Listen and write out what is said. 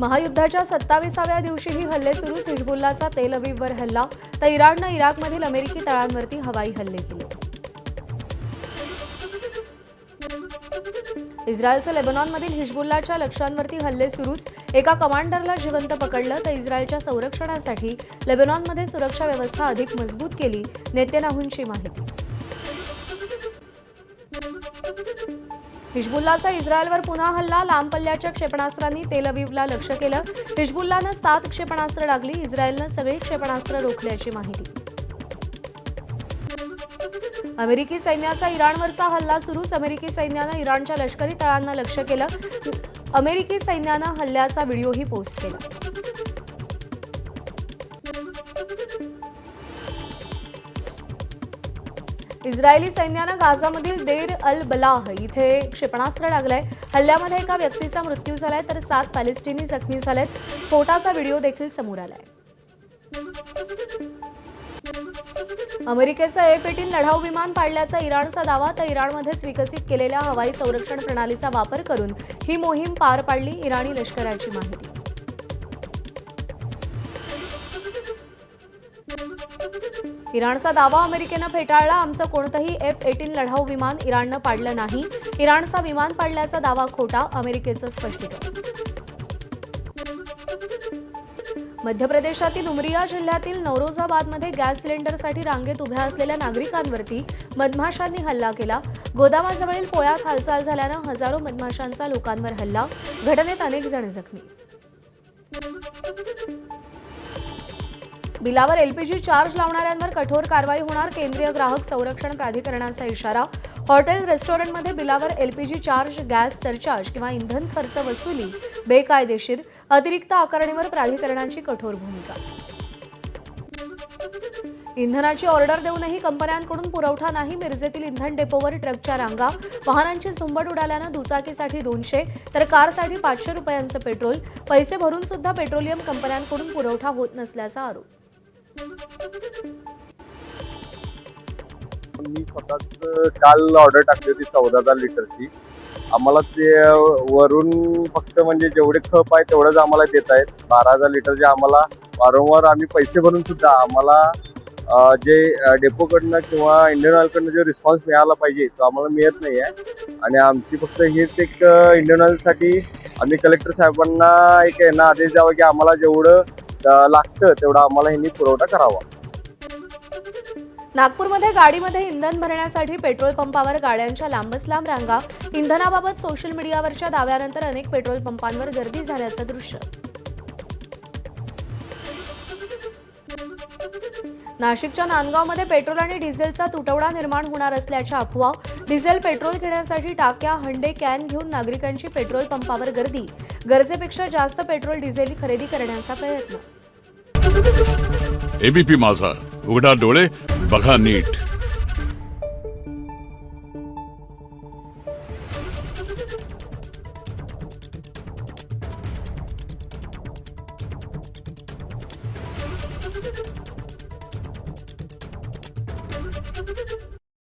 महायुद्धाच्या 27व्या दिवशीही हल्ले सुरूच. हिजबुल्लाचा तेल अवीववर हल्ला तर इराणनं इराकमधील अमेरिकी तळांवरती हवाई हल्ले केले. इस्रायलचं लेबनॉनमधील हिजबुल्लाच्या लक्ष्यांवरती हल्ले सुरूच. एका कमांडरला जिवंत पकडलं तर इस्रायलच्या संरक्षणासाठी लेबनॉनमध्ये सुरक्षा व्यवस्था अधिक मजबूत केली. नेतन्याहूंची माहिती. हिजबुल्लाचा इस्रायलवर पुन्हा हल्ला. लांब पल्ल्याच्या क्षेपणास्त्रांनी तेल अवीवला लक्ष्य केलं. हिजबुल्लानं 7 क्षेपणास्त्र डागली. इस्रायलनं सगळी क्षेपणास्त्र रोखल्याची माहिती. अमेरिकी सैन्याचा इराणवरचा हल्ला सुरूच. अमेरिकी सैन्यानं इराणच्या लष्करी तळांना लक्ष्य केलं. अमेरिकी सैन्यानं हल्ल्याचा व्हिडिओही पोस्ट केला. इस्रायली सैन्यानं गाझामधील देर अल बलाह इथे क्षेपणास्त्र डागलंय. हल्ल्यामध्ये एका व्यक्तीचा मृत्यू झालाय तर 7 पॅलेस्टिनी जखमी झालेत. स्फोटाचा व्हिडिओ देखील समोर आलाय. अमेरिकेचं F-18 लढाऊ विमान पाडल्याचा इराणचा दावा तर इराणमध्येच विकसित केलेल्या हवाई संरक्षण प्रणालीचा वापर करून ही मोहीम पार पाडली. इराणी लष्कराची माहिती. इराणचा दावा अमेरिकेनं फेटाळला. आमचं कोणतंही F-18 लढाऊ विमान इराणनं पाडलं नाही. इराणचा विमान पाडल्याचा दावा खोटा. अमेरिकेचं स्पष्टीकरण. मध्य प्रदेशातील उमरिया जिल्ह्यातील नौरोजाबादमध्ये गॅस सिलेंडरसाठी रांगेत उभ्या असलेल्या नागरिकांवरती मधमाशांनी हल्ला केला. गोदामाजवळील पोळ्यात हालचाल झाल्यानं हजारो मधमाशांचा लोकांवर हल्ला. घटनेत अनेक जण जखमी. बिलावर LPG चार्ज लावणाऱ्यांवर कठोर कारवाई होणार. केंद्रीय ग्राहक संरक्षण प्राधिकरणाचा इशारा. हॉटेल रेस्टॉरंटमध्ये बिलावर LPG चार्ज, गॅस सरचार्ज किंवा इंधन खर्च वसुली बेकायदेशीर. अतिरिक्त आकारणीवर प्राधिकरणाची कठोर भूमिका. इंधनाची ऑर्डर देऊनही कंपन्यांकडून पुरवठा नाही. मिरजेतील इंधन डेपोवर ट्रकच्या रांगा. वाहनांची झुंबड उडाल्यानं दुचाकीसाठी 200 तर कारसाठी 500 रुपयांचं पेट्रोल. पैसे भरून सुद्धा पेट्रोलियम कंपन्यांकडून पुरवठा होत नसल्याचा आरोप. मी स्वतःच काल ऑर्डर टाकली होती 14,000 लिटरची. आम्हाला ते वरून फक्त म्हणजे जेवढे खप आहे तेवढंच आम्हाला देत आहेत. 12,000 लिटरचे आम्हाला वारंवार आम्ही पैसे भरून सुद्धा आम्हाला जे डेपोकडनं किंवा इंडियन ऑइलकडनं जो रिस्पॉन्स मिळाला पाहिजे तो आम्हाला मिळत नाही आहे. आणि आमची फक्त हेच एक इंडियन ऑइलसाठी आम्ही कलेक्टर साहेबांना एक यांना आदेश द्यावा की आम्हाला जेवढं लागतं तेवढा आम्हाला ह्यांनी पुरवठा करावा. नागपूरमध्ये गाडीमध्ये इंधन भरण्यासाठी पेट्रोल पंपावर गाड्यांच्या लांबच लांब रांगा. इंधनाबाबत सोशल मीडियावरच्या दाव्यानंतर अनेक पेट्रोल पंपांवर गर्दी झाल्याचं दृश्य. नाशिकच्या नांदगावमध्ये पेट्रोल आणि डिझेलचा तुटवडा निर्माण होणार असल्याच्या अफवा. डिझेल पेट्रोल घेण्यासाठी टाक्या, हंडे, कॅन घेऊन नागरिकांची पेट्रोल पंपावर गर्दी. गरजेपेक्षा जास्त पेट्रोल डिझेल खरेदी करण्याचा प्रयत्न. ABP माझा, उघडा डोळे बघा नीट.